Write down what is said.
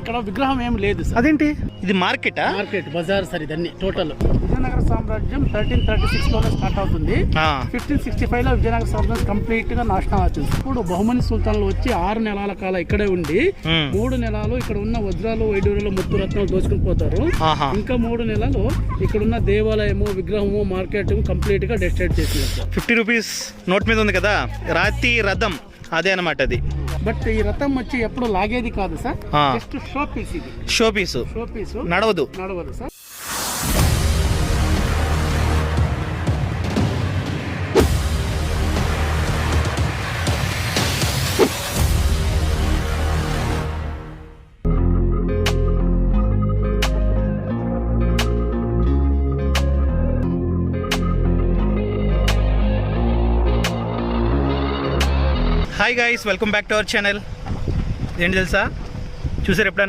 ఇక్కడ విగ్రహం ఏం లేదు సార్. అదేంటి ఇది మార్కెట్ బజార్ సార్ ఇదన్నీ టోటల్. విజయనగర సామ్రాజ్యం 1336 లోనే స్టార్ట్ అవుతుంది. 1565 లో విజయనగర సామ్రాజ్యం కంప్లీట్ గా నాశనం అవుతుంది. ఇప్పుడు బహుమని సుల్తాన్లు వచ్చి 6 నెలల కాలం ఇక్కడే ఉండి 3 నెలలు ఇక్కడ ఉన్న వజ్రాలు వైడూర్యాలు ముత్తు రత్నాలు దోచుకుని పోతారు. ఇంకా 3 నెలలు ఇక్కడ ఉన్న దేవాలయము విగ్రహము మార్కెట్ కంప్లీట్ గా డెస్ట్రాక్ట్ చేసినారు. 50 రూపీస్ నోట్ మీద ఉంది కదా రాతి రథం, అదే అనమాట అది. బట్ ఈ రథం వచ్చి ఎప్పుడు లాగేది కాదు సార్, జస్ట్ షో పీస్. ఇది షో పీస్ నడవదు sir. Hi guys, welcome back to our channel. ఏంటి తెలుసా, చూసారు ఎప్పుడన్నా